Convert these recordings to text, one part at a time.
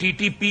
TTP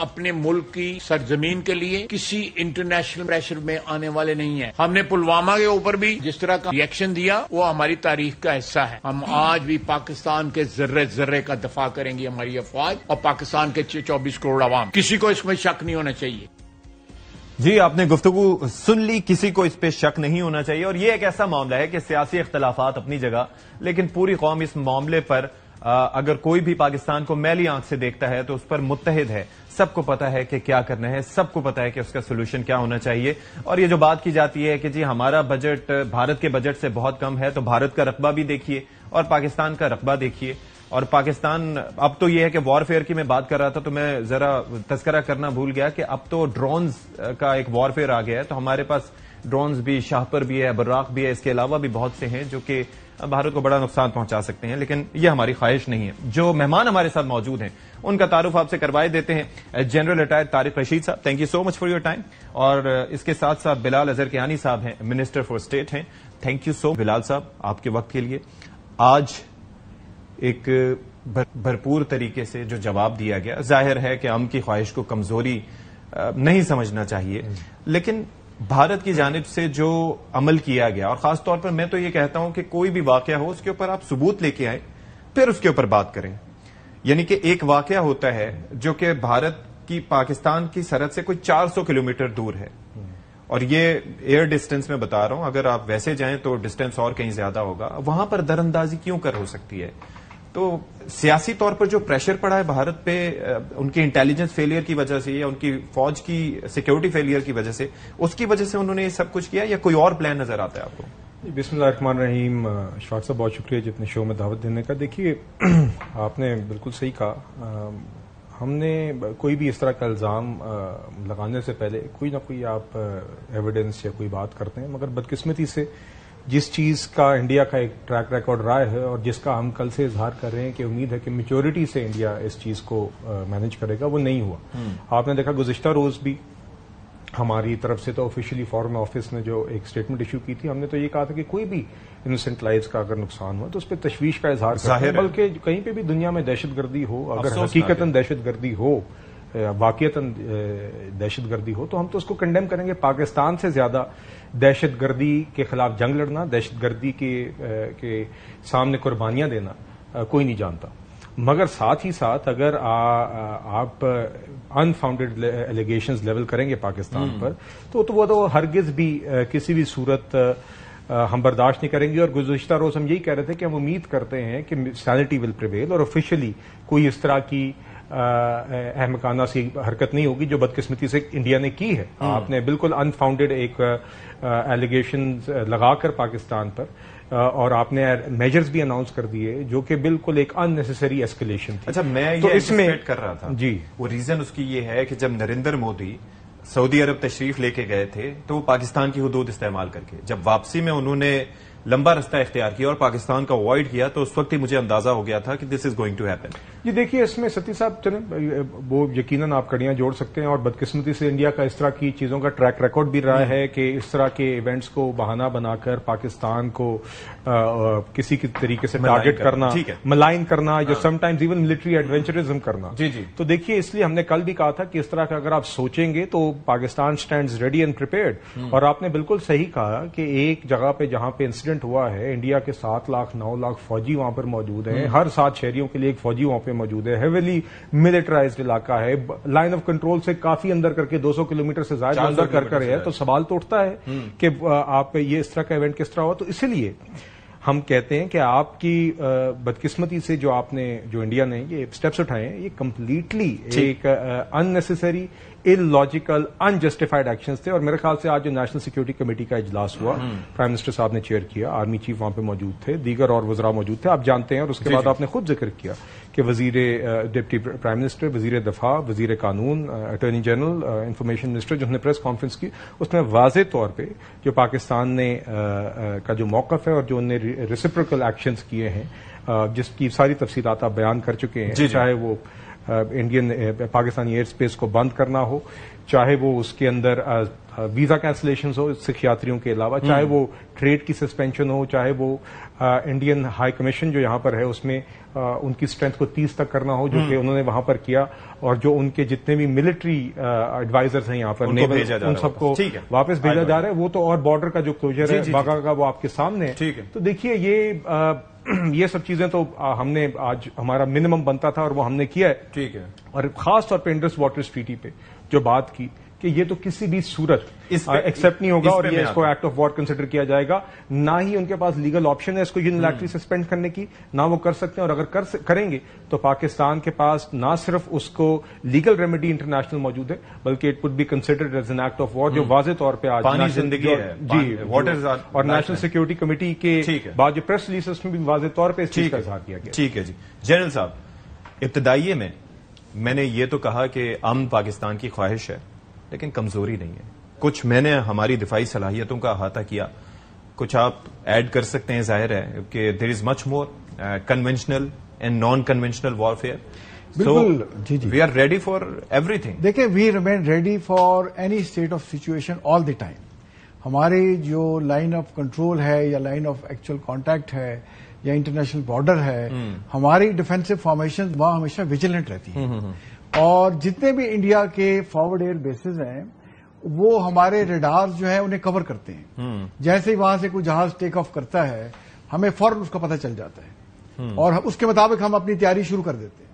اپنے ملک کی سرزمین کے لیے کسی انٹرنیشنل پریشر میں آنے والے نہیں ہیں۔ ہم نے پلوامہ کے اوپر بھی جس طرح کا ری ایکشن دیا وہ ہماری تاریخ کا حصہ ہے۔ ہم آج بھی پاکستان کے ذرے ذرے کا دفاع کریں گی ہماری افواج اور پاکستان کے 24 کروڑ عوام، کسی کو اس میں شک نہیں ہونا چاہیے۔ جی، آپ نے گفتگو سن لی، کسی کو اس پہ شک نہیں ہونا چاہیے، اور یہ ایک ایسا معاملہ ہے کہ سیاسی اختلافات اپنی جگہ، لیکن پوری قوم اس معاملے پر اگر کوئی بھی پاکستان کو میلی آنکھ سے دیکھتا ہے تو اس پر متحد ہے، سب کو پتا ہے کہ کیا کرنا ہے، سب کو پتا ہے کہ اس کا سولوشن کیا ہونا چاہیے۔ اور یہ جو بات کی جاتی ہے کہ جی ہمارا بجٹ بھارت کے بجٹ سے بہت کم ہے، تو بھارت کا رقبہ بھی دیکھیے اور پاکستان کا رقبہ دیکھیے۔ اور پاکستان اب تو یہ ہے کہ وار فیئر کی میں بات کر رہا تھا تو میں ذرا تذکرہ کرنا بھول گیا کہ اب تو ڈرونز کا ایک وار فیئر آ گیا ہے، تو ہمارے پاس ڈرونز بھی، شاہپر بھی ہے، براق بھی ہے، اس کے علاوہ بھی بہت سے ہیں جو کہ بھارت کو بڑا نقصان پہنچا سکتے ہیں، لیکن یہ ہماری خواہش نہیں ہے۔ جو مہمان ہمارے ساتھ موجود ہیں ان کا تعارف آپ سے کروائے دیتے ہیں۔ جنرل ریٹائر طارق رشید صاحب، thank you so much for your time, اور اس کے ساتھ ساتھ بلال اظہر کیانی صاحب ہیں، منسٹر فار اسٹیٹ ہیں، تھینک یو سو بلال صاحب آپ کے وقت کے لیے۔ آج ایک بھرپور طریقے سے جو جواب دیا گیا، ظاہر ہے کہ ہم کی خواہش کو کمزوری نہیں سمجھنا چاہیے، لیکن بھارت کی جانب سے جو عمل کیا گیا، اور خاص طور پر میں تو یہ کہتا ہوں کہ کوئی بھی واقعہ ہو اس کے اوپر آپ ثبوت لے کے آئیں، پھر اس کے اوپر بات کریں۔ یعنی کہ ایک واقعہ ہوتا ہے جو کہ بھارت کی پاکستان کی سرحد سے کوئی 400 کلومیٹر دور ہے، اور یہ ایئر ڈسٹینس میں بتا رہا ہوں، اگر آپ ویسے جائیں تو ڈسٹینس اور کہیں زیادہ ہوگا، وہاں پر در اندازی کیوں کر ہو سکتی ہے؟ تو سیاسی طور پر جو پریشر پڑا ہے بھارت پہ ان کی انٹیلیجنس فیلئر کی وجہ سے یا ان کی فوج کی سیکیورٹی فیلئر کی وجہ سے، اس کی وجہ سے انہوں نے یہ سب کچھ کیا، یا کوئی اور پلان نظر آتا ہے آپ کو؟ بسم اللہ الرحمن الرحیم۔ اشفاق صاحب بہت شکریہ جتنے شو میں دعوت دینے کا۔ دیکھیے آپ نے بالکل صحیح کہا، ہم نے کوئی بھی اس طرح کا الزام لگانے سے پہلے کوئی نہ کوئی آپ ایویڈنس یا کوئی بات کرتے ہیں، مگر بدقسمتی سے جس چیز کا انڈیا کا ایک ٹریک ریکارڈ رہا ہے اور جس کا ہم کل سے اظہار کر رہے ہیں کہ امید ہے کہ میچورٹی سے انڈیا اس چیز کو مینج کرے گا، وہ نہیں ہوا۔ آپ نے دیکھا گزشتہ روز بھی ہماری طرف سے تو آفیشلی فارن آفس نے جو ایک اسٹیٹمنٹ ایشو کی تھی، ہم نے تو یہ کہا تھا کہ کوئی بھی انوسینٹ لائفز کا اگر نقصان ہوا تو اس پہ تشویش کا اظہار کرتے ہیں، بلکہ کہیں پہ بھی دنیا میں دہشت گردی ہو، اگر حقیقتاً دہشت گردی ہو، واقعتاً دہشت گردی ہو، تو ہم تو اس کو کنڈیم کریں گے۔ پاکستان سے زیادہ دہشت گردی کے خلاف جنگ لڑنا، دہشت گردی کے سامنے قربانیاں دینا کوئی نہیں جانتا، مگر ساتھ ہی ساتھ اگر آپ انفاؤنڈیڈ ایلیگیشنز لیول کریں گے پاکستان پر تو وہ تو ہرگز بھی کسی بھی صورت ہم برداشت نہیں کریں گے۔ اور گزشتہ روز ہم یہی کہہ رہے تھے کہ ہم امید کرتے ہیں کہ سینٹی ول پریویل اور آفیشلی کوئی اس طرح کی احمقانہ سی حرکت نہیں ہوگی جو بدقسمتی سے انڈیا نے کی ہے۔ آپ نے بالکل انفاؤنڈیڈ ایک ایلیگیشن لگا کر پاکستان پر، اور آپ نے میجرز بھی اناؤنس کر دیے جو کہ بالکل ایک ان نیسیسری ایسکیلیشن تھی۔ اچھا، میں یہ ایکسپیکٹ کر رہا تھا جی، وہ ریزن اس کی یہ ہے کہ جب نریندر مودی سعودی عرب تشریف لے کے گئے تھے تو وہ پاکستان کی حدود استعمال کر کے، جب واپسی میں انہوں نے لمبا رستہ اختیار کیا اور پاکستان کا اوائڈ کیا، تو اس وقت ہی مجھے اندازہ ہو گیا تھا کہ دس از گوئنگ ٹو ہیپن۔ جی دیکھیے، اس میں ستی صاحب چلیں وہ یقیناً آپ کڑیاں جوڑ سکتے ہیں، اور بدقسمتی سے انڈیا کا اس طرح کی چیزوں کا ٹریک ریکارڈ بھی رہا ہے کہ اس طرح کے ایونٹس کو بہانہ بنا کر پاکستان کو کسی طریقے سے ٹارگٹ کرنا، ملائن کرنا، یا سم ٹائمز ایون ملٹری ایڈونچرزم کرنا۔ جی جی، تو دیکھیے اس لیے ہم نے کل بھی کہا تھا کہ اس طرح کا اگر آپ سوچیں گے تو Pakistan stands ready and prepared, اور آپ نے بالکل صحیح کہا کہ ایک جگہ پہ جہاں پہ انسیڈنٹ ہوا ہے، انڈیا کے 7 لاکھ 9 لاکھ فوجی وہاں پر موجود ہیں، ہر 7 شہریوں کے لیے ایک فوجی وہاں پہ موجود ہے، ہیویلی ملٹرائزڈ علاقہ ہے، لائن آف کنٹرول سے کافی اندر کر کے 200 کلومیٹر سے زائد اندر کر ہے، تو سوال تو اٹھتا ہے کہ آپ یہ اس طرح کا ایونٹ کس طرح ہوا۔ تو اسی لیے ہم کہتے ہیں کہ آپ کی بدقسمتی سے جو انڈیا نے یہ سٹیپس اٹھائے ہیں، یہ کمپلیٹلی ایک unnecessary, illogical, unjustified actions تھے۔ اور میرے خیال سے آج جو نیشنل سیکورٹی کمیٹی کا اجلاس ہوا، پرائم منسٹر صاحب نے چیئر کیا، آرمی چیف وہاں پہ موجود تھے، دیگر اور وزراء موجود تھے، آپ جانتے ہیں، اور اس کے بعد آپ نے خود ذکر کیا کہ ڈپٹی پرائم منسٹر، وزیر دفاع، وزیر قانون، اٹارنی جنرل، انفارمیشن منسٹر جنہوں نے پریس کانفرنس کی، اس میں واضح طور پہ جو پاکستان نے کا جو موقف ہے اور جو انہوں نے ریسیپروکل ایکشنز کیے ہیں، جس کی ساری تفصیلات آپ بیان کر چکے ہیں، چاہے وہ انڈین پاکستانی ایئر اسپیس کو بند کرنا ہو، چاہے وہ اس کے اندر ویزا کینسلیشن ہو سکھ یاتریوں کے علاوہ، چاہے وہ ٹریڈ کی سسپینشن ہو، چاہے وہ انڈین ہائی کمیشن جو یہاں پر ہے اس میں ان کی اسٹرینتھ کو 30 تک کرنا ہو، جو کہ انہوں نے وہاں پر کیا، اور جو ان کے جتنے بھی ملٹری ایڈوائزرز ہیں یہاں پر ان سب کو واپس بھیجا جا رہا ہے. وہ تو اور بارڈر کا جو کلوجر ہے واقعہ کا وہ آپ کے سامنے ہے. تو دیکھیے یہ سب چیزیں تو ہم نے آج ہمارا منیمم بنتا تھا اور وہ ہم نے کیا ہے. ٹھیک ہے. اور خاص طور پہ انڈس واٹرز ٹریٹی پہ جو بات کی کہ یہ تو کسی بھی صورت ایکسپٹ نہیں ہوگا اور یہ اس کو ایکٹ آف وار کنسیڈر کیا جائے گا. نہ ہی ان کے پاس لیگل آپشن ہے اس کو یونیلیٹرلی سسپینڈ کرنے کی، نہ وہ کر سکتے ہیں. اور اگر کریں گے تو پاکستان کے پاس نہ صرف اس کو لیگل ریمیڈی انٹرنیشنل موجود ہے، بلکہ it would be considered as an act of war, جو واضح طور پہ آج زندگی ہے جی اور نیشنل سیکورٹی کمیٹی کے بعد جو پریس ریلیز اس میں بھی واضح طور پہ اس چیز کا اظہار کیا گیا. ٹھیک ہے جی. جنرل صاحب، ابتدائیے میں نے یہ تو کہا کہ امن پاکستان کی خواہش ہے لیکن کمزوری نہیں ہے. کچھ میں نے ہماری دفاعی صلاحیتوں کا احاطہ کیا، کچھ آپ ایڈ کر سکتے ہیں. ظاہر ہے کہ there is much more conventional and non conventional warfare. بالکل جی we are ready for everything. دیکھیں، we remain ready for any state of situation all the time. ہماری جو لائن آف کنٹرول ہے یا لائن آف ایکچوئل کانٹیکٹ ہے یا international border ہے، ہماری ڈیفینسو فارمیشن وہاں ہمیشہ ویجیلنٹ رہتی ہے. اور جتنے بھی انڈیا کے فارورڈ ایئر بیسز ہیں وہ ہمارے ریڈارز جو ہیں انہیں کور کرتے ہیں. جیسے ہی وہاں سے کوئی جہاز ٹیک آف کرتا ہے ہمیں فوراً اس کا پتہ چل جاتا ہے اور اس کے مطابق ہم اپنی تیاری شروع کر دیتے ہیں.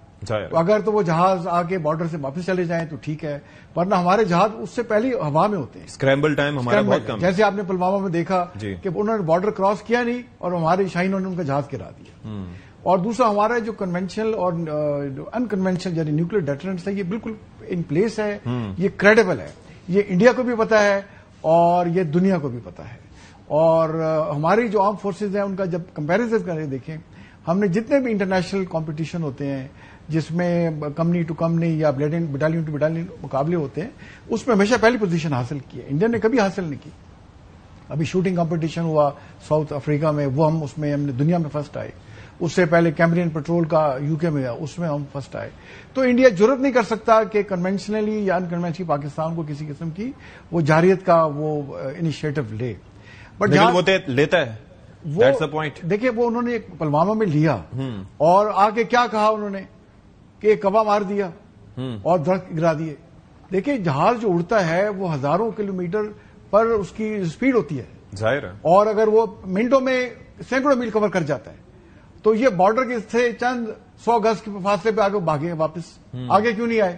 تو اگر تو وہ جہاز آگے بارڈر سے واپس چلے جائیں تو ٹھیک ہے، ورنہ ہمارے جہاز اس سے پہلے ہوا میں ہوتے ہیں. اسکریمبل ٹائم ہمارا بہت کم. جیسے آپ نے پلوامہ میں دیکھا کہ انہوں نے بارڈر کراس کیا نہیں اور ہمارے شاہینوں نے ان کا جہاز گرا دیا. اور دوسرا ہمارا جو کنونشنل اور ان کنونشنل یعنی نیوکلیر ڈیٹرنٹس ہے یہ بالکل ان پلیس ہے، یہ کریڈیبل ہے، یہ انڈیا کو بھی پتا ہے اور یہ دنیا کو بھی پتا ہے. اور ہماری جو آرم فورسز ہیں ان کا جب کمپیریزن کریں دیکھیں، ہم نے جتنے بھی انٹرنیشنل کمپٹیشن ہوتے ہیں جس میں کمپنی ٹو کمپنی یا بٹالین ٹو بٹالین مقابلے ہوتے ہیں، اس میں ہمیشہ پہلی پوزیشن حاصل کی ہے. انڈیا نے کبھی حاصل نہیں کی. ابھی شوٹنگ کمپٹیشن ہوا ساؤتھ افریقہ میں، وہ ہم نے دنیا میں فرسٹ آئے. اس سے پہلے کیمرین پیٹرول کا یو کے میں ہوا، اس میں ہم فرسٹ آئے. تو انڈیا جرت نہیں کر سکتا کہ کنونشنلی یا ان کنونشنلی پاکستان کو کسی قسم کی وہ جارحیت کا وہ انیشیٹو لے. بٹ وہ لیتا ہے. دیکھیں، وہ انہوں نے پلوامہ میں لیا اور آگے کیا کہا انہوں نے کہ کوا مار دیا اور درخت گرا دیے. دیکھیں، جہاز جو اڑتا ہے وہ ہزاروں کلومیٹر پر اس کی اسپیڈ ہوتی ہے ظاہر ہے، اور اگر وہ منٹوں میں سینکڑوں میل کور کر جاتا ہے تو یہ بارڈر کے سے چند 100 گز کے فاصلے پہ آگے بھاگے واپس. آگے کیوں نہیں آئے؟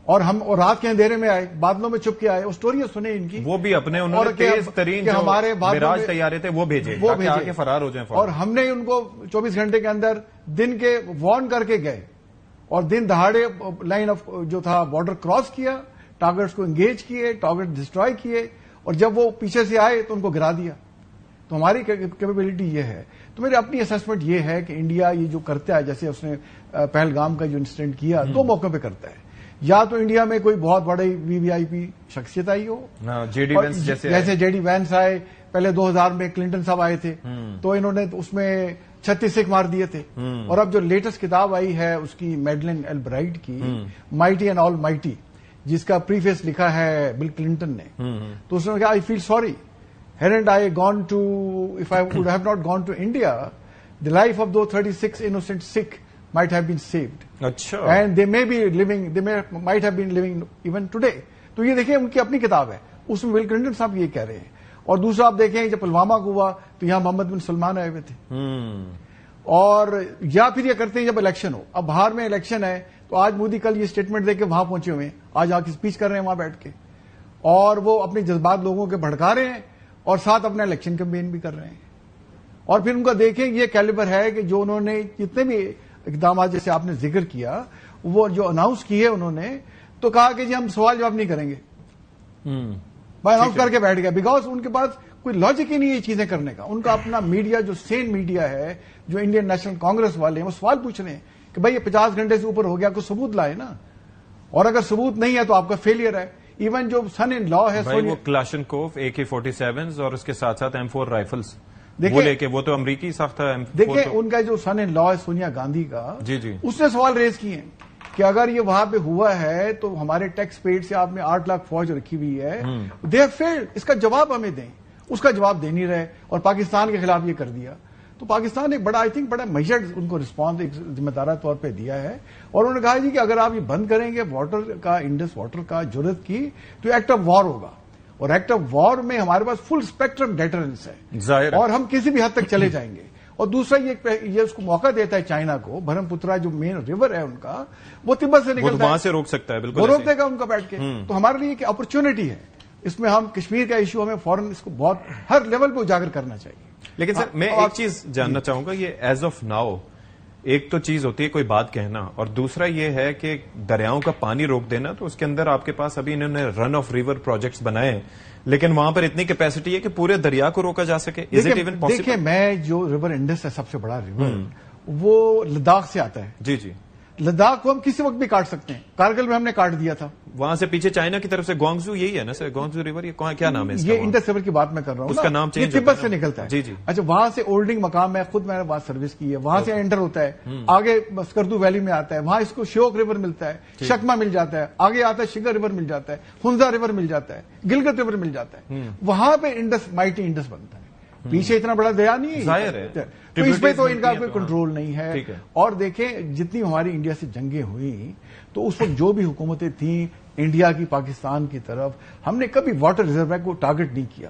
اور ہم رات کے اندھیرے میں آئے، بادلوں میں چھپ کے آئے. اسٹوریاں سنیں ان کی. وہ بھی اپنے انہوں نے تیز ترین جو ہمارے میراج طیارے تھے وہ بھیجے تاکہ آگے فرار ہو جائیں. اور ہم نے ان کو 24 گھنٹے کے اندر دن کے وارن کر کے گئے اور دن دہاڑے لائن آف جو تھا بارڈر کراس کیا، ٹارگیٹس کو انگیج کیے، ٹارگیٹ ڈسٹرائے کیے، اور جب وہ پیچھے سے آئے تو ان کو گرا دیا. تو ہماری کیپیبلٹی یہ ہے. تو میری اپنی اسسمنٹ یہ ہے کہ انڈیا یہ جو کرتا ہے، جیسے اس نے پہلگام کا جو انسیڈنٹ کیا، 2 موقع پہ کرتا ہے. یا تو انڈیا میں کوئی بہت بڑے وی وی آئی پی شخصیت آئی ہو، جیسے جے ڈی وینس آئے. پہلے 2000 میں کلنٹن صاحب آئے تھے تو انہوں نے اس میں 36 سکھ مار دیے تھے. اور اب جو لیٹسٹ کتاب آئی ہے اس کی میڈلن ایل برائٹ کی، مائٹی اینڈ آل مائٹی، جس کا پریفیس لکھا ہے بل کلنٹن نے، تو اس نے کہا I feel sorry hadn't I gone to, if I would have not gone to India, the life of those 36 innocent Sikh might have been saved. Achha. And they may be living, might have been living even today. تو یہ دیکھیں ان کی اپنی کتاب ہے، اس میں Bill Clinton صاحب یہ کہہ رہے ہیں. اور دوسرا آپ دیکھیں جب پلوامہ کو ہوا تو یہاں محمد بن سلمان آئے ہوئے تھے. اور یا پھر یہ کرتے ہیں جب الیکشن ہو. اب بہار میں الیکشن ہے تو آج مودی کل یہ اسٹیٹمنٹ دے کے وہاں پہنچے ہوئے ہیں، آج آ کے اسپیچ کر رہے ہیں وہاں بیٹھ کے، اور وہ اپنے جذبات لوگوں کے بھڑکا رہے ہیں اور ساتھ اپنا الیکشن کیمپین بھی کر رہے ہیں. اور پھر ان کا دیکھیں یہ کیلیبر ہے کہ جو انہوں نے جتنے بھی اقدامات جیسے آپ نے ذکر کیا وہ جو اناؤنس کیے انہوں نے، تو کہا کہ جی ہم سوال جواب نہیں کریں گے، اناؤنس کر کے بیٹھ گیا. بیکاز ان کے پاس کوئی لاجک ہی نہیں ہے یہ چیزیں کرنے کا. ان کا اپنا میڈیا جو سین میڈیا ہے، جو انڈین نیشنل کانگریس والے ہیں، وہ سوال پوچھ رہے ہیں کہ بھائی یہ 50 گھنٹے سے اوپر ہو گیا، کوئی ثبوت لائے نا، اور اگر ثبوت نہیں ہے تو آپ کا فیلئر ہے. ایون جو سن ان لا ہے وہ کلاشنکوف AK-47 اور اس کے ساتھ ساتھ M4 رائفلز وہ لے کے، وہ تو امریکی ساختہ ہے. دیکھیں ان کا جو سن ان لا ہے سونیا گاندھی کا، جی جی، اس نے سوال ریز کیے ہیں کہ اگر یہ وہاں پہ ہوا ہے تو ہمارے ٹیکس پیڈ سے آپ نے 8 لاکھ فوج رکھی ہوئی ہے, دے ہیو فیلڈ, اس کا جواب ہمیں دیں. اس کا جواب دے نہیں رہے اور پاکستان کے خلاف یہ کر دیا. تو پاکستان ایک بڑا, آئی تھنک بڑا میجرڈ ان کو رسپانس ایک ذمہ دارانہ طور پہ دیا ہے, اور انہوں نے کہا جی کہ اگر آپ یہ بند کریں گے واٹر کا, انڈس واٹر کا جرت کی, تو ایکٹ آف وار ہوگا, اور ایکٹ آف وار میں ہمارے پاس فل اسپیکٹرم ڈیٹرنس ہے, اور ہم کسی بھی حد تک چلے جائیں گے. اور دوسرا یہ اس کو موقع دیتا ہے چائنا کو, برہم پترا جو مین ریور ہے ان کا, وہ تبت سے نکلتا ہے, وہاں سے روک سکتا ہے, بالکل وہ روک دے گا ان کا بیٹھ کے. تو ہمارے لیے ایک اپرچونٹی ہے, اس میں ہم کشمیر کا ایشو ہمیں فوراً اس کو بہت ہر لیول پہ اجاگر کرنا چاہیے. لیکن سر میں ایک چیز جاننا چاہوں گا, یہ ایز آف ناؤ ایک تو چیز ہوتی ہے کوئی بات کہنا, اور دوسرا یہ ہے کہ دریاؤں کا پانی روک دینا. تو اس کے اندر آپ کے پاس ابھی انہوں نے رن آف ریور پروجیکٹس بنائے ہیں, لیکن وہاں پر اتنی کیپیسٹی ہے کہ پورے دریا کو روکا جا سکے. دیکھیں, میں جو ریور انڈس ہے سب سے بڑا ریور, وہ لداخ سے آتا ہے. جی جی, لداخ کو ہم کسی وقت بھی کاٹ سکتے ہیں, کارگل میں ہم نے کاٹ دیا تھا. وہاں سے پیچھے چائنا کی طرف سے گوانگزو, یہی ہے نا سر, گوانگزو ریور, یہ کیا نام ہے اس کا؟ یہ انڈس ریور کی بات میں کر رہا ہوں, اس کا نام چینج یہ تبت سے نکلتا ہے. جی جی, اچھا, وہاں سے اولڈنگ مقام ہے, خود میں نے وہاں سروس کی ہے, وہاں سے انٹر ہوتا ہے, آگے اسکردو ویلی میں آتا ہے, وہاں اس کو شیوک ریور ملتا ہے, شکما مل جاتا ہے, آگے آتا ہے شگر ریور مل جاتا ہے, ہنزا ریور مل جاتا ہے, گلگت ریور مل جاتا ہے. وہاں پہ انڈس, مائٹی انڈس بنتا ہے. پیچھے اتنا بڑا دریا نہیں ہے, ظاہر ہے, تو اس پہ تو ان کا کوئی کنٹرول نہیں ہے. اور دیکھیں, جتنی ہماری انڈیا سے جنگیں ہوئی تو اس وقت جو بھی حکومتیں تھیں انڈیا کی پاکستان کی طرف, ہم نے کبھی واٹر ریزروائر کو ٹارگٹ نہیں کیا,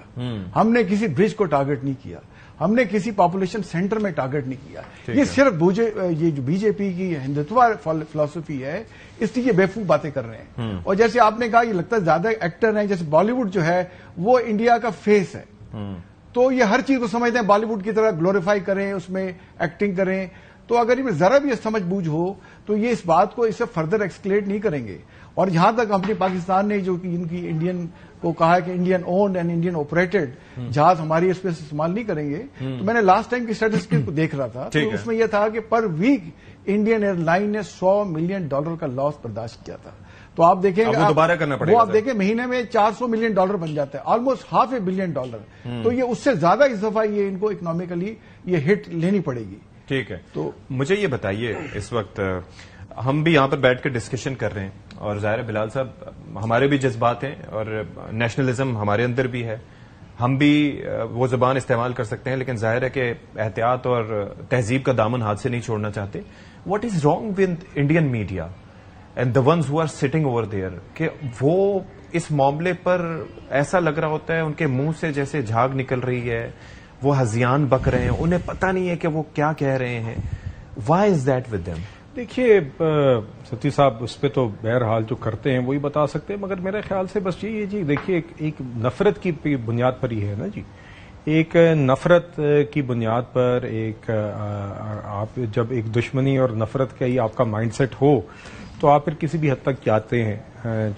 ہم نے کسی برج کو ٹارگٹ نہیں کیا, ہم نے کسی پاپولیشن سینٹر میں ٹارگٹ نہیں کیا. یہ صرف یہ جو بی جے پی کی ہندوتوا فلسفی ہے, اس لیے یہ بیوقوف باتیں کر رہے ہیں. اور جیسے آپ نے کہا, یہ لگتا ہے زیادہ ایکٹر ہیں, جیسے بالی ووڈ جو ہے وہ انڈیا کا فیس ہے, تو یہ ہر چیز کو سمجھتے ہیں بالی ووڈ کی طرح گلوریفائی کریں, اس میں ایکٹنگ کریں. تو اگر ان میں ذرا بھی سمجھ بوجھ ہو تو یہ اس بات کو اس سے فردر ایکسکلیٹ نہیں کریں گے. اور جہاں تک اپنی پاکستان نے جو ان کی انڈین کو کہا کہ Indian owned and Indian operated جہاز ہماری اس پہ استعمال نہیں کریں گے, تو میں نے لاسٹ ٹائم کی اسٹیٹسٹک کو دیکھ رہا تھا, تو اس میں یہ تھا کہ per week Indian airline نے $100 ملین کا لاس برداشت کیا تھا. تو آپ دیکھیں گے, دوبارہ کرنا پڑے گا, وہ آپ دیکھیں مہینے میں $400 ملین بن جاتا ہے, آلموسٹ $500 ملین. تو یہ اس سے زیادہ اس دفعہ یہ ان کو اکنامیکلی یہ ہٹ لینی پڑے گی. ٹھیک ہے, تو مجھے یہ بتائیے, اس وقت ہم بھی یہاں پر بیٹھ کے ڈسکشن کر رہے ہیں, اور ظاہر بلال صاحب, ہمارے بھی جذبات ہیں اور نیشنلزم ہمارے اندر بھی ہے, ہم بھی وہ زبان استعمال کر سکتے ہیں, لیکن ظاہر ہے کہ احتیاط اور تہذیب کا دامن ہاتھ سے نہیں چھوڑنا چاہتے. What is wrong with Indian media and the ones who are sitting over there, کہ وہ اس معاملے پر ایسا لگ رہا ہوتا ہے ان کے منہ سے جیسے جھاگ نکل رہی ہے, وہ ہذیان بک رہے ہیں, انہیں پتہ نہیں ہے کہ وہ کیا کہہ رہے ہیں. Why is that with them? دیکھیے ستی صاحب, اس پہ تو بہرحال جو کرتے ہیں وہی بتا سکتے ہیں, مگر میرے خیال سے بس یہ جی دیکھیے ایک نفرت کی بنیاد پر ہی ہے نا جی, ایک نفرت کی بنیاد پر ایک آپ جب ایک دشمنی اور نفرت کا ہی آپ کا مائنڈ سیٹ ہو تو آپ پھر کسی بھی حد تک جاتے ہیں,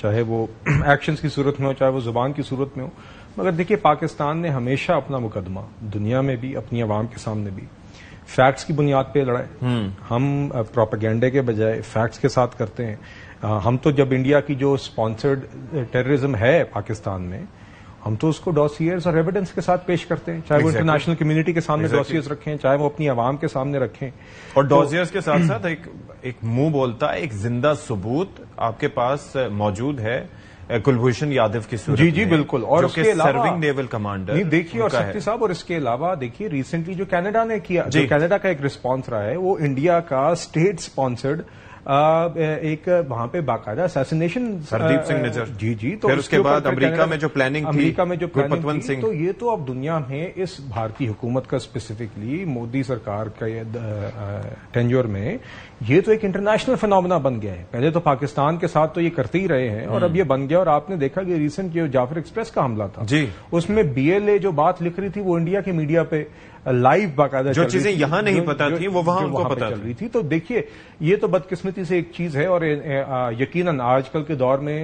چاہے وہ ایکشنز کی صورت میں ہو چاہے وہ زبان کی صورت میں ہو. مگر دیکھیے پاکستان نے ہمیشہ اپنا مقدمہ دنیا میں بھی اپنی عوام کے سامنے بھی فیکٹس کی بنیاد پہ لڑائے. ہم پروپیگنڈے کے بجائے فیکٹس کے ساتھ کرتے ہیں. ہم تو جب انڈیا کی جو اسپانسرڈ ٹیررزم ہے پاکستان میں, ہم تو اس کو ڈاسیئرز اور ایویڈنس کے ساتھ پیش کرتے ہیں, چاہے وہ انٹرنیشنل کمیونٹی کے سامنے ڈاسیئرز رکھیں, چاہے وہ اپنی عوام کے سامنے رکھیں. اور ڈاسیئرز کے ساتھ ساتھ ایک منہ بولتا ہے, ایک زندہ ثبوت آپ کے پاس موجود ہے کلبھوشن یادو کی صورت جی جی بالکل, اور اس کے علاوہ سرونگ نیول کمانڈر نہیں دیکھیے, اور سکتی صاحب, اور اس کے علاوہ دیکھیے ریسنٹلی جو کینیڈا نے کیا, جو کینیڈا کا ایک رسپانس رہا ہے, وہ انڈیا کا اسٹیٹ اسپانسرڈ ایک وہاں پہ باقاعدہ اسیسینیشن ہردیپ سنگھ نجر, جی جی, تو اس کے بعد امریکہ میں جو پلاننگ تھی, امریکہ میں جو پلاننگ تھی, تو یہ تو اب دنیا میں اس بھارتی حکومت کا اسپیسیفکلی مودی سرکار کا ٹینجور میں یہ تو ایک انٹرنیشنل فینومنا بن گیا ہے. پہلے تو پاکستان کے ساتھ تو یہ کرتے ہی رہے ہیں, اور اب یہ بن گیا. اور آپ نے دیکھا کہ ریسنٹ جو جعفر ایکسپریس کا حملہ تھا, جی, اس میں BLA جو بات لکھ رہی تھی وہ انڈیا کے میڈیا پہ لائیو باقاعدہ جو چیزیں یہاں نہیں پتا تھی وہ وہاں ان کو پتا چل رہی تھی. تو دیکھیے یہ تو بدقسمتی سے ایک چیز ہے, اور یقیناً آج کل کے دور میں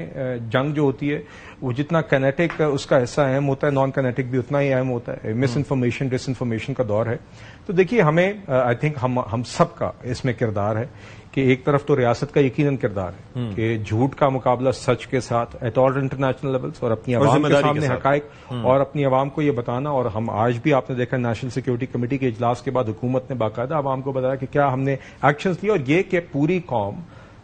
جنگ جو ہوتی ہے وہ جتنا کینیٹک اس کا حصہ اہم ہوتا ہے, نان کینیٹک بھی اتنا ہی اہم ہوتا ہے. مس انفارمیشن ڈس انفارمیشن کا دور ہے. تو دیکھیے ہمیں آئی تھنک ہم سب کا اس میں کردار ہے کہ ایک طرف تو ریاست کا یقیناً کردار ہے کہ جھوٹ کا مقابلہ سچ کے ساتھ ایٹ آل انٹرنیشنل لیولس, اور اپنی عوام کے سامنے حقائق اور اپنی عوام کو یہ بتانا. اور ہم آج بھی آپ نے دیکھا نیشنل سیکورٹی کمیٹی کے اجلاس کے بعد حکومت نے باقاعدہ عوام کو بتایا کہ کیا ہم نے ایکشنز لیے, اور یہ کہ پوری قوم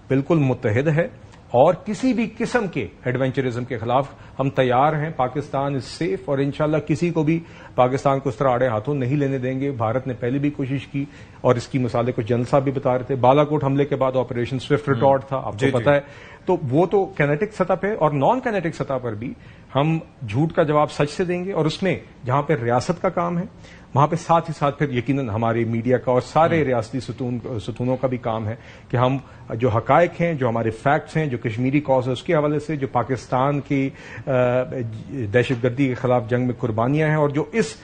بالکل متحد ہے اور کسی بھی قسم کے ایڈونچرزم کے خلاف ہم تیار ہیں. پاکستان از سیف اور انشاءاللہ کسی کو بھی پاکستان کو اس طرح آڑے ہاتھوں نہیں لینے دیں گے. بھارت نے پہلے بھی کوشش کی اور اس کی مثالیں کچھ جنرل صاحب بھی بتا رہے تھے. بالا کوٹ حملے کے بعد آپریشن سوئفٹ ریٹارٹ تھا, آپ کو پتا ہے. تو وہ تو کینیٹک سطح پہ اور نان کینیٹک سطح پر بھی ہم جھوٹ کا جواب سچ سے دیں گے, اور اس میں جہاں پہ ریاست کا کام ہے وہاں پہ ساتھ ہی ساتھ پھر یقیناً ہمارے میڈیا کا اور سارے ریاستی ستونوں کا بھی کام ہے کہ ہم جو حقائق ہیں, جو ہمارے فیکٹس ہیں, جو کشمیری کاز ہے اس کے حوالے سے, جو پاکستان کی دہشت گردی کے خلاف جنگ میں قربانیاں ہیں اور جو اس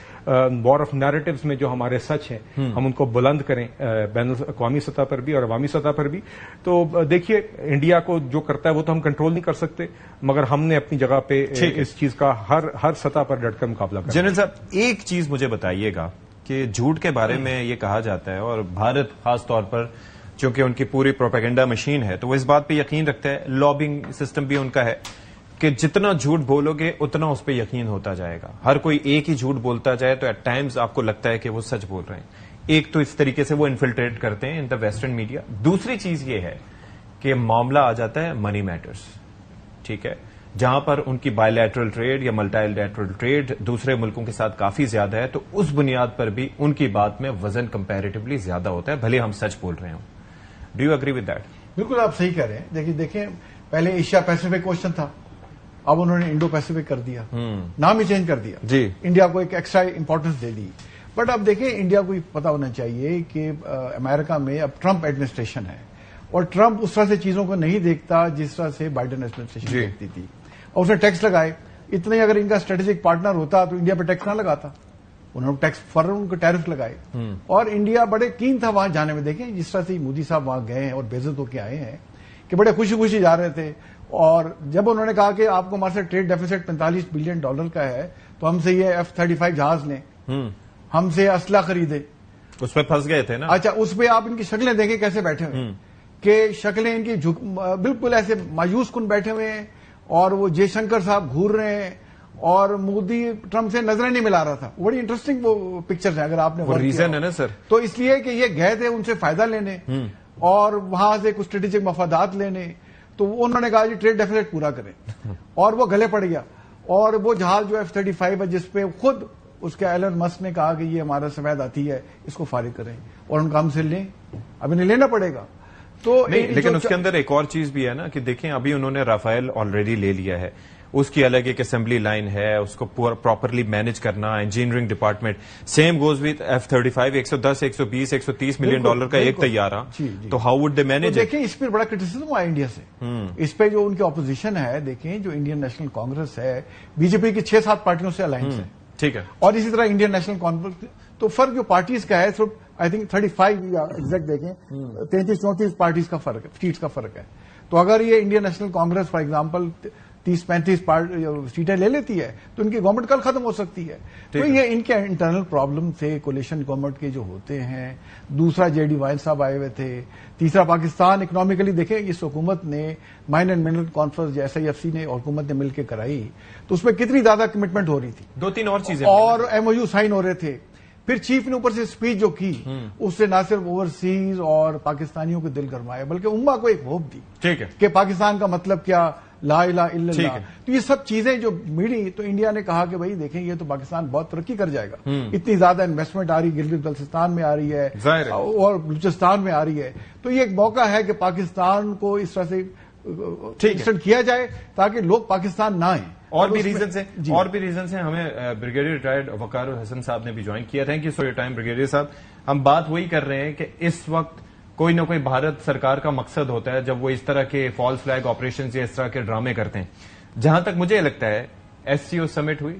وار آف نیریٹوز میں جو ہمارے سچ ہیں, ہم ان کو بلند کریں بین الاقوامی سطح پر بھی اور عوامی سطح پر بھی. تو دیکھیے انڈیا کو جو کرتا ہے وہ تو ہم کنٹرول نہیں کر سکتے, مگر ہم نے اپنی جگہ پہ اس چیز کا ہر سطح پر ڈٹ کر مقابلہ کرنا. جنرل صاحب, ایک چیز مجھے بتائیے گا کہ جھوٹ کے بارے میں یہ کہا جاتا ہے اور بھارت خاص طور پر چونکہ ان کی پوری پروپیگنڈا مشین ہے تو وہ اس بات پہ یقین رکھتا ہے, لابنگ سسٹم بھی ان کا ہے کہ جتنا جھوٹ بولو گے اتنا اس پہ یقین ہوتا جائے گا. ہر کوئی ایک ہی جھوٹ بولتا جائے تو ایٹ ٹائمز آپ کو لگتا ہے کہ وہ سچ بول رہے ہیں. ایک تو اس طریقے سے وہ انفلٹریٹ کرتے ہیں ان دا ویسٹرن میڈیا. دوسری چیز یہ ہے کہ معاملہ آ جاتا ہے منی میٹرز, ٹھیک ہے, جہاں پر ان کی بائی لیٹرل ٹریڈ یا ملٹی لیٹرل ٹریڈ دوسرے ملکوں کے ساتھ کافی زیادہ ہے, تو اس بنیاد پر بھی ان کی بات میں وزن کمپیریٹیولی زیادہ ہوتا ہے, بھلے ہم سچ بول رہے ہوں. Do you agree with that? بالکل آپ صحیح کہہ رہے ہیں. دیکھیں پہلے ایشیا پیسیفک کوشچن تھا, اب انہوں نے انڈو پیسیفک کر دیا, نام ہی چینج کر دیا, جی, انڈیا کو ایک extra importance they the. But اب دیکھیں انڈیا کو پتا ہونا چاہیے کہ امریکہ میں اب ٹرمپ ایڈمنسٹریشن ہے اور ٹرمپ اس طرح سے چیزوں کو نہیں دیکھتا جس طرح سے بائیڈن ایڈمنسٹریشن دیکھتی تھی, اور اس نے ٹیکس لگائے. اتنے اگر ان کا اسٹریٹجک پارٹنر ہوتا تو انڈیا پہ ٹیکس نہ لگاتا, انہوں نے ٹیکس فوراً ان کو ٹیرف لگائے اور انڈیا بڑے کین تھا وہاں جانے میں. دیکھیں جس طرح سے مودی صاحب وہاں گئے ہیں اور بےعزت ہو کے آئے ہیں کہ بڑے خوشی خوشی جا رہے تھے, اور جب انہوں نے کہا کہ آپ کو ہمارے سے ٹریڈ ڈیفیسٹ $45 بلین کا ہے تو ہم سے یہ F-35 جہاز لیں, ہم سے اسلحہ خریدے. اس پہ پھنس گئے تھے نا. اچھا, اس پہ آپ ان کی شکلیں دیکھیں کیسے بیٹھے ہوئے ہیں کہ شکلیں ان کی بالکل ایسے مایوس کن بیٹھے ہوئے ہیں, اور وہ جے شنکر صاحب گھور رہے ہیں اور مودی ٹرمپ سے نظریں نہیں ملا رہا تھا. بڑی انٹرسٹنگ وہ پکچرز ہیں اگر آپ نے ریزن ہے نا سر. تو اس لیے کہ یہ گئے تھے ان سے فائدہ لینے اور وہاں سے کچھ اسٹریٹجک مفادات لینے, تو انہوں نے کہا جی ٹریڈ ڈیفیسٹ پورا کریں, اور وہ گلے پڑ گیا. اور وہ جہاز جو F-35 ہے جس پہ خود اس کے ایلن مسک نے کہا کہ یہ ہمارا سفید ہاتھی ہے, اس کو فارغ کریں اور ان کا ہم سے لیں, اب انہیں لینا پڑے گا. تو نہیں, لیکن اس کے اندر ایک اور چیز بھی ہے نا کہ دیکھیں ابھی انہوں نے رافیل آلریڈی لے لیا ہے, اس کی الگ ایک اسمبلی لائن ہے, اس کو پراپرلی مینج کرنا, engineering department. Same goes with F-35, $110, $120, $130 million کا ایک طیارہ. تو ہاؤ وڈ دے مینج؟ دیکھیں اس پہ بڑا کرٹیسزم آیا انڈیا سے, اس پہ جو ان کی اپوزیشن ہے. دیکھیں جو انڈین نیشنل کانگریس ہے, بی جے پی کی 6-7 پارٹیوں سے الائنس ہے, ٹھیک ہے, اور اسی طرح انڈین نیشنل کانگریس. تو فرق جو پارٹیز کا ہے صرف آئی تھنک 35 یا ایگزیکٹ دیکھیں 33-34 پارٹیز کا فرق ہے, سیٹس کا فرق ہے. تو اگر یہ Indian national Congress for example 30-35 سیٹیں لے لیتی ہے تو ان کی گورنمنٹ کل ختم ہو سکتی ہے. تو یہ ان کے انٹرنل پرابلم تھے کولیشن گورنمنٹ کے جو ہوتے ہیں. دوسرا جے ڈی وائن صاحب آئے ہوئے تھے. تیسرا پاکستان اکنامیکلی دیکھیں اس حکومت نے مائن اینڈ منرل کانفرنس جو SIFC نے حکومت نے مل کے کرائی تو اس میں کتنی زیادہ کمٹمنٹ ہو رہی تھی, 2-3 اور چیزیں اور MOU سائن ہو رہے تھے. پھر چیف نے اوپر سے اسپیچ جو کی اس سے نہ صرف اوورسیز اور پاکستانیوں کو دل گرمایا بلکہ امہ کو ایک ہوپ دی, ٹھیک ہے, کہ پاکستان کا مطلب کیا, لا الہ الا اللہ. تو یہ سب چیزیں جو ملی تو انڈیا نے کہا کہ بھائی دیکھیں یہ تو پاکستان بہت ترقی کر جائے گا, اتنی زیادہ انویسٹمنٹ آ رہی, گلگت بلتستان میں آ رہی ہے اور بلوچستان میں آ رہی ہے. تو یہ ایک موقع ہے کہ پاکستان کو اس طرح سے ایکسٹینڈ کیا جائے تاکہ لوگ پاکستان نہ آئیں. اور بھی ریزنز ہیں. ہمیں بریگیڈیئر ریٹائرڈ وقار الحسن صاحب نے بھی جوائن کیا. Thank you for your time brigadier صاحب. ہم بات وہی کر رہے ہیں کہ اس وقت کوئی نہ کوئی بھارت سرکار کا مقصد ہوتا ہے جب وہ اس طرح کے فالس فلیگ آپریشنز یا اس طرح کے ڈرامے کرتے ہیں. جہاں تک مجھے لگتا ہے SCO سمٹ ہوئی,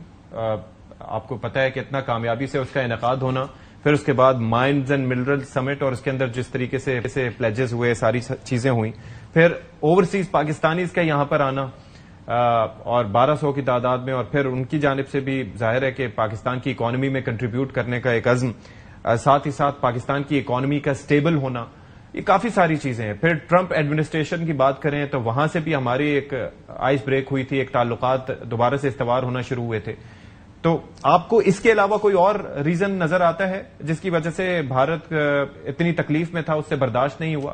آپ کو پتا ہے کہ اتنا کامیابی سے اس کا انعقاد ہونا, پھر اس کے بعد مائنز اینڈ منرل سمٹ اور اس کے اندر جس طریقے سے پلیجز ہوئے, ساری چیزیں ہوئیں, پھر اوورسیز پاکستانیز کا یہاں پر آنا اور 1200 کی تعداد میں, اور پھر ان کی جانب سے بھی ظاہر ہے کہ پاکستان کی اکانومی میں کنٹریبیوٹ کرنے کا ایک عزم, ساتھ ہی ساتھ پاکستان کی اکانومی کا سٹیبل ہونا, یہ کافی ساری چیزیں ہیں. پھر ٹرمپ ایڈمنسٹریشن کی بات کریں تو وہاں سے بھی ہماری ایک آئس بریک ہوئی تھی, ایک تعلقات دوبارہ سے استوار ہونا شروع ہوئے تھے. تو آپ کو اس کے علاوہ کوئی اور ریزن نظر آتا ہے جس کی وجہ سے بھارت اتنی تکلیف میں تھا, اس سے برداشت نہیں ہوا؟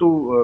2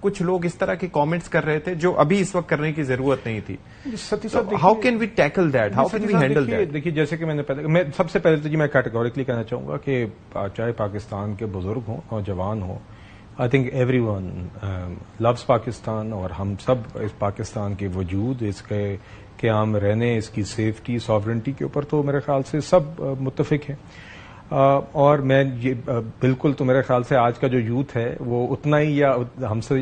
کچھ لوگ اس طرح کے کامنٹس کر رہے تھے جو ابھی اس وقت کرنے کی ضرورت نہیں تھی. How can we tackle that, how can we handle that? دیکھیے جیسے کہ میں سب سے پہلے تو جی میں کیٹیگوریکلی کہنا چاہوں گا کہ چاہے پاکستان کے بزرگ ہوں اور جوان ہوں, I think every win lose Pakistan, اور ہم سب اس پاکستان کے وجود, اس کے قیام رہنے, اس کی سیفٹی, ساورنٹی کے اوپر تو میرے خیال سے سب متفق ہیں. اور میں یہ بالکل تو میرے خیال سے آج کا جو یوتھ ہے وہ اتنا ہی یا ہم سے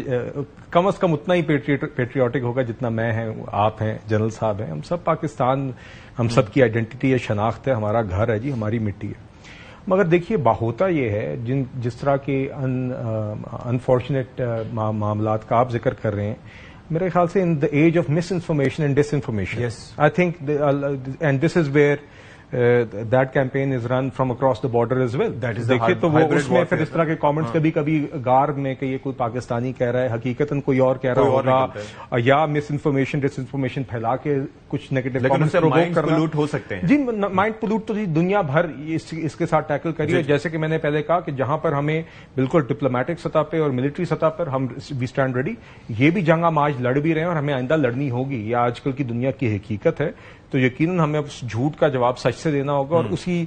کم از کم اتنا ہی پیٹریوٹک ہوگا جتنا میں ہیں, آپ ہیں, جنرل صاحب ہیں. ہم سب پاکستان, ہم سب کی آئیڈینٹی ہے, شناخت ہے, ہمارا گھر ہے جی, ہماری مٹی ہے. مگر دیکھیے ہوتا یہ ہے جس طرح کے انفارچونیٹ معاملات کا آپ ذکر کر رہے ہیں, میرے خیال سے in the age of misinformation and disinformation, I think and this is where that campaign is run from across the border as well. دیکھیے تو وہ اس میں پھر اس طرح کے کامنٹس کبھی کبھی غار میں کہ یہ کوئی پاکستانی کہہ رہا ہے, حقیقتاً کوئی اور کہہ رہا ہوگا, یا مس انفارمیشن ڈس انفارمیشن پھیلا کے کچھ نیگیٹو کامنٹس پرووک کرنا پولوٹ ہو سکتے ہیں. جی مائنڈ پولوٹ تو دنیا بھر اس کے ساتھ ٹیکل کریے. جیسے کہ میں نے پہلے کہا کہ جہاں پر ہمیں بالکل ڈپلومیٹک سطح پہ اور ملٹری سطح پر ہم وی اسٹینڈ ریڈی. یہ بھی جنگ ہم آج لڑ بھی رہے ہیں اور ہمیں آئندہ لڑنی ہوگی, یہ آج کل کی دنیا کی حقیقت ہے. تو یقیناً ہمیں اس جھوٹ کا جواب سچ سے دینا ہوگا, اور اسی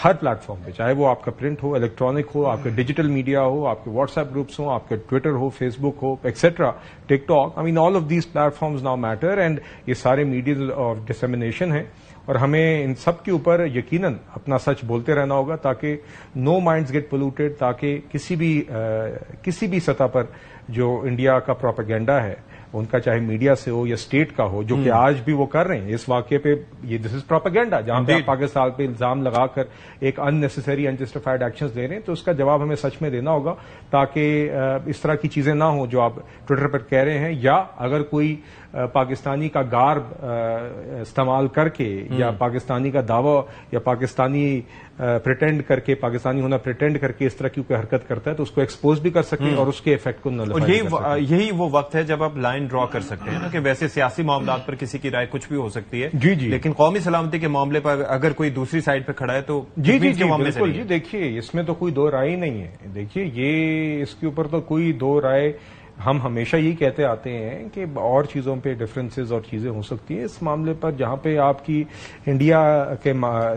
ہر پلیٹ فارم پہ, چاہے وہ آپ کا پرنٹ ہو, الیکٹرانک ہو, آپ کے ڈیجیٹل میڈیا ہو, آپ کے واٹس ایپ گروپس ہوں, آپ کے ٹویٹر ہو, فیس بک ہو, etcetera, TikTok, I mean all of these platforms now matter, and یہ سارے میڈیاز آف ڈسیمینیشن ہیں, اور ہمیں ان سب کے اوپر یقیناً اپنا سچ بولتے رہنا ہوگا تاکہ نو مائنڈز گیٹ پولوٹیڈ, تاکہ کسی بھی سطح پر جو انڈیا کا پروپیگنڈا ہے ان کا, چاہے میڈیا سے ہو یا اسٹیٹ کا ہو, جو کہ آج بھی وہ کر رہے ہیں اس واقعے پہ, یہ دس از پروپیگنڈا جہاں پہ پاکستان پہ الزام لگا کر ایک ان نیسیسری انجسٹیفائڈ ایکشنز لے رہے ہیں, تو اس کا جواب ہمیں سچ میں دینا ہوگا تاکہ اس طرح کی چیزیں نہ ہوں جو آپ ٹویٹر پر کہہ رہے ہیں. یا اگر کوئی پاکستانی کا گارب استعمال کر کے یا پاکستانی کا دعویٰ یا پاکستانی پریٹینڈ کر کے, پاکستانی ہونا پریٹینڈ کر کے اس طرح کی کوئی حرکت کرتا ہے, تو اس کو ایکسپوز بھی کر سکتے ہیں اور اس کے افیکٹ کو نلیفائی کر سکتے ہیں. یہی وہ وقت ہے جب آپ لائن ڈرا کر سکتے ہیں نا, کہ ویسے سیاسی معاملات پر کسی کی رائے کچھ بھی ہو سکتی ہے, جی جی, لیکن قومی سلامتی کے معاملے پر اگر کوئی دوسری سائڈ پہ کھڑا ہے تو جی جی جی بالکل جی. دیکھیے اس میں تو کوئی دو رائے نہیں ہے. دیکھیے یہ اس کے اوپر تو کوئی دو رائے, ہم ہمیشہ یہی کہتے آتے ہیں کہ اور چیزوں پہ ڈفرینسز اور چیزیں ہو سکتی ہیں. اس معاملے پر جہاں پہ آپ کی انڈیا کے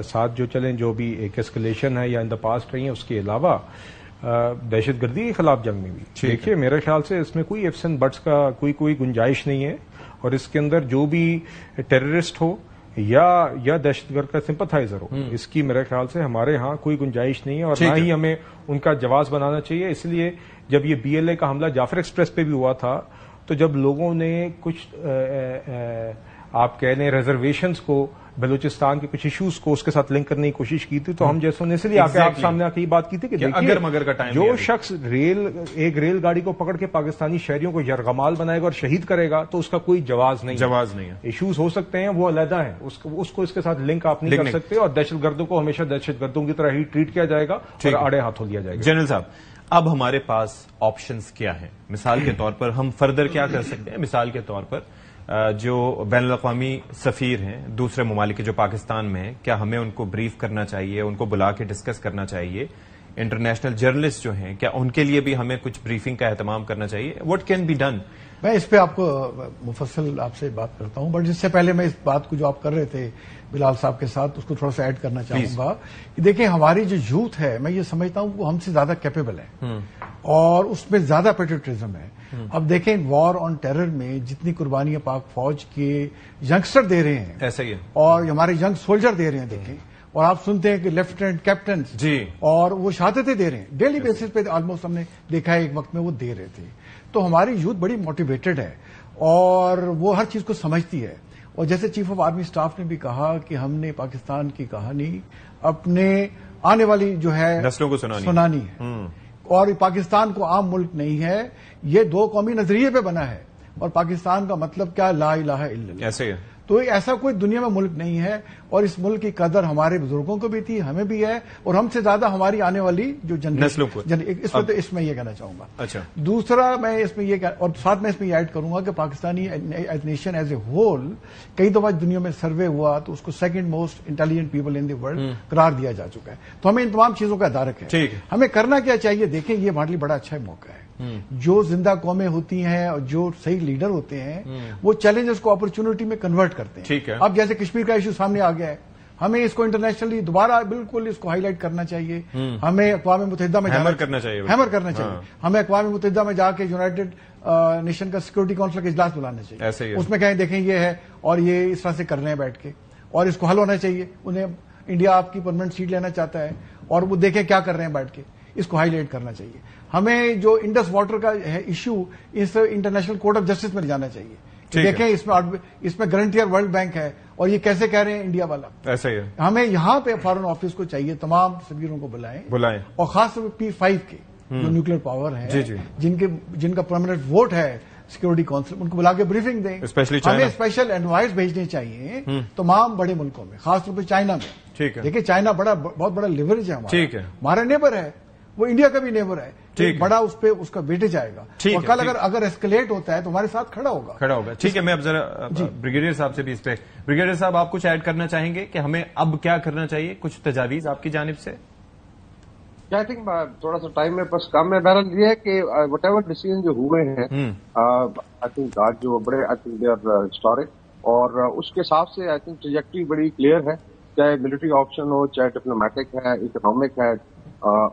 ساتھ جو چلیں, جو بھی ایک ایسکلیشن ہے یا ان دا پاسٹ رہی ہے, اس کے علاوہ دہشت گردی کے خلاف جنگ میں بھی دیکھیے میرے خیال سے اس میں کوئی ifs and buts کا کوئی گنجائش نہیں ہے, اور اس کے اندر جو بھی ٹیررسٹ ہو یا دہشت گرد کا سمپتھائزر ہو, اس کی میرے خیال سے ہمارے ہاں کوئی گنجائش نہیں ہے, اور نہ ہی ہمیں ان کا جواز بنانا چاہیے. اس لیے جب یہ BLA کا حملہ جعفر ایکسپریس پہ بھی ہوا تھا, تو جب لوگوں نے کچھ آپ کہہ لیں ریزرویشنز کو, بلوچستان کے کچھ ایشوز کو اس کے ساتھ لنک کرنے کی کوشش کی تھی, تو ہم جیسوں نے اس لیے آپ سامنے آ کے یہ بات کی تھی کہ اگر مگر کا ٹائم جو شخص ایک ریل گاڑی کو پکڑ کے پاکستانی شہریوں کو یرغمال بنائے گا اور شہید کرے گا, تو اس کا کوئی جواز نہیں ہے. ایشوز ہو سکتے ہیں, وہ علیحدہ ہیں, اس کو اس کے ساتھ لنک آپ نہیں کر سکتے, اور دہشت گردوں کو ہمیشہ دہشت گردوں کی طرح ہی ٹریٹ کیا جائے گا اور آڑے ہاتھوں لیا جائے گا. جنرل صاحب, اب ہمارے پاس آپشنز کیا ہیں؟ مثال کے طور پر ہم فردر کیا کر سکتے ہیں؟ مثال کے طور پر جو بین الاقوامی سفیر ہیں دوسرے ممالک کے جو پاکستان میں ہیں, کیا ہمیں ان کو بریف کرنا چاہیے, ان کو بلا کے ڈسکس کرنا چاہیے؟ انٹرنیشنل جرنلسٹ جو ہیں, کیا ان کے لیے بھی ہمیں کچھ بریفنگ کا اہتمام کرنا چاہیے؟ What can be done? میں اس پہ آپ کو مفصل آپ سے بات کرتا ہوں, بٹ جس سے پہلے میں اس بات کو جو آپ کر رہے تھے بلال صاحب کے ساتھ, اس کو تھوڑا سا ایڈ کرنا چاہوں گا. دیکھیں ہماری جو یوتھ ہے, میں یہ سمجھتا ہوں وہ ہم سے زیادہ کیپیبل ہے, اور اس میں زیادہ پیٹریوٹزم ہے. اب دیکھیں وار آن ٹیرر میں جتنی قربانیاں پاک فوج کے ینگسٹر دے رہے ہیں, ایسا ہی ہے, اور ہمارے ینگ سولجر دے رہے ہیں. دیکھیں, اور آپ سنتے ہیں کہ لیفٹیننٹ کیپٹنز جی, اور وہ شہادتیں دے رہے ہیں ڈیلی بیسس پہ, آلموسٹ ہم نے دیکھا ہے ایک وقت میں وہ دے رہے تھے. تو ہماری یوتھ بڑی موٹیویٹڈ ہے اور وہ ہر چیز کو سمجھتی ہے. اور جیسے چیف آف آرمی اسٹاف نے بھی کہا کہ ہم نے پاکستان کی کہانی اپنے آنے والی جو ہے نسلوں کو سنانی ہے, اور پاکستان کو عام ملک نہیں ہے, یہ دو قومی نظریے پہ بنا ہے, اور پاکستان کا مطلب کیا, لا الہ الا اللہ. ایسے ہے, تو ایسا کوئی دنیا میں ملک نہیں ہے. اور اس ملک کی قدر ہمارے بزرگوں کو بھی تھی, ہمیں بھی ہے, اور ہم سے زیادہ ہماری آنے والی جو نسلوں کو اس میں یہ کہنا چاہوں گا. اچھا, دوسرا میں اس میں یہ اور ساتھ میں اس میں یہ ایڈ کروں گا کہ Pakistani nation as a whole کئی دفعہ دنیا میں سروے ہوا تو اس کو second most intelligent people in the world قرار دیا جا چکا ہے. تو ہمیں ان تمام چیزوں کا دارک ہے. ہمیں کرنا کیا چاہیے؟ دیکھیں یہ ہمارے لیے بڑا اچھا موقع ہے. جو زندہ قومیں ہوتی ہیں اور جو صحیح لیڈر ہوتے ہیں وہ چیلنجز کو اپرچونٹی میں کنورٹ کرتے ہیں. اب جیسے کشمیر کا ایشو سامنے آ گیا ہے, ہمیں اس کو انٹرنیشنلی دوبارہ بالکل اس کو ہائی لائٹ کرنا چاہیے. ہمیں اقوام متحدہ میں ہیمر کرنا چاہیے. ہمیں اقوام متحدہ میں جا کے یونائٹڈ نیشن کا سیکورٹی کونسل کا اجلاس بلانا چاہیے. اس میں کہیں دیکھیں یہ ہے اور یہ اس طرح سے کر رہے ہیں بیٹھ کے, اور اس کو حل ہونا چاہیے. انہیں انڈیا آپ کی پرماننٹ سیٹ لینا چاہتا ہے اور وہ دیکھیں کیا کر رہے ہیں بیٹھ کے, اس کو ہائی لائٹ کرنا چاہیے. ہمیں جو انڈس واٹر کا ہے ایشو اس انٹرنیشنل کورٹ آف جسٹس میں جانا چاہیے. دیکھیں اس میں گارنٹیئر ورلڈ بینک ہے اور یہ کیسے کہہ رہے ہیں انڈیا والا. ایسا ہی ہے. ہمیں یہاں پہ فارن آفس کو چاہیے تمام سفیروں کو بلائیں اور خاص طور پہ P5 کے جو نیوکلیر پاور ہے جن کا پرماننٹ ووٹ ہے سیکورٹی کونسل, ان کو بلا کے بریفنگ دیں. ہمیں اسپیشل ایڈوائز بھیجنے چاہیے تمام بڑے ملکوں میں, خاص طور پہ چائنا میں. دیکھیں چائنا بہت بڑا لیوریج ہے ہمارا نیبر ہے, وہ انڈیا کا بھی نیبر ہے. بڑا اس پہ اس کا ویٹیج آئے گا اور کل اگر ایسکلیٹ ہوتا ہے تو ہمارے ساتھ کھڑا ہوگا. ٹھیک ہے, میں اب ذرا بریگیڈیئر صاحب سے بھی اس پہ. بریگیڈیئر صاحب, آپ کچھ ایڈ کرنا چاہیں گے کہ ہمیں اب کیا کرنا چاہیے؟ کچھ تجاویز آپ کی جانب سے. آئی تھنک تھوڑا سا ٹائم میں بس کم ہے. بہرحال یہ ہے کہ وٹ ایور ڈیسیزن جو ہوئے ہیں آئی تھنک آج جو بڑے I think they are historic, اور اس کے حساب سے آئی تھنک ٹریجیکٹری بڑی کلیئر ہے, چاہے ملٹری آپشن ہو, چاہے ڈپلومیٹک ہے, اکنامک ہے.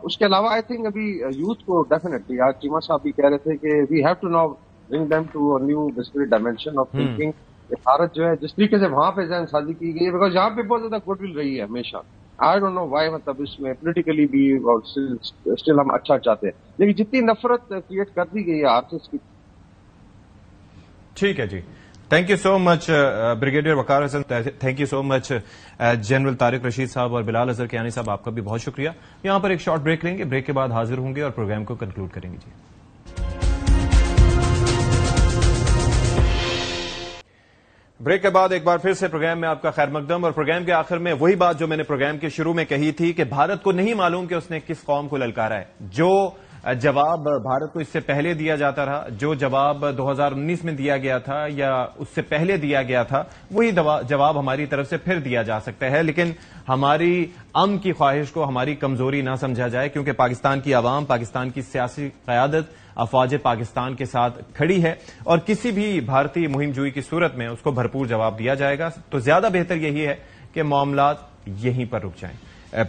اس کے علاوہ آئی تھنک ابھی یوتھ کو ڈیفینیٹلی, آج چیما صاحب بھی کہہ رہے تھے کہ we have to now bring them to new basically dimension of thinking. Bharat جو ہے جس طریقے سے وہاں پہ ذہن سازی کی گئی ہے, بیکاز یہاں پہ بہت زیادہ گڈ ول رہی ہے ہمیشہ. آئی ڈونٹ نو وائی, مطلب اس میں پولیٹیکلی بھی اور اسٹل ہم اچھا چاہتے ہیں, لیکن جتنی نفرت کریٹ کر دی گئی ہے RSS کی. ٹھیک ہے جی, thank you so much brigadier Waqar Hasan, thank you so much general Tariq Rashid sahab اور بلال اظہر کیانی صاحب, آپ کا بھی بہت شکریہ. یہاں پر ایک شارٹ بریک لیں گے, بریک کے بعد حاضر ہوں گے اور پروگرام کو کنکلوڈ کریں گے. جی بریک کے بعد ایک بار پھر سے پروگرام میں آپ کا خیر مقدم, اور پروگرام کے آخر میں وہی بات جو میں نے پروگرام کے شروع میں کہی تھی کہ بھارت کو نہیں معلوم کہ اس نے کس قوم کو للکارا ہے. جو جواب بھارت کو اس سے پہلے دیا جاتا رہا, جو جواب 2019 میں دیا گیا تھا یا اس سے پہلے دیا گیا تھا, وہی جواب ہماری طرف سے پھر دیا جا سکتا ہے. لیکن ہماری امن کی خواہش کو ہماری کمزوری نہ سمجھا جائے, کیونکہ پاکستان کی عوام, پاکستان کی سیاسی قیادت افواج پاکستان کے ساتھ کھڑی ہے, اور کسی بھی بھارتی مہم جوئی کی صورت میں اس کو بھرپور جواب دیا جائے گا. تو زیادہ بہتر یہی ہے کہ معاملات یہیں پر رک جائیں.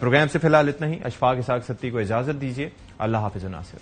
پروگرام سے فی الحال اتنا ہی. اشفاق اسحاق ستی کو اجازت دیجیے. اللہ حافظ ناصر.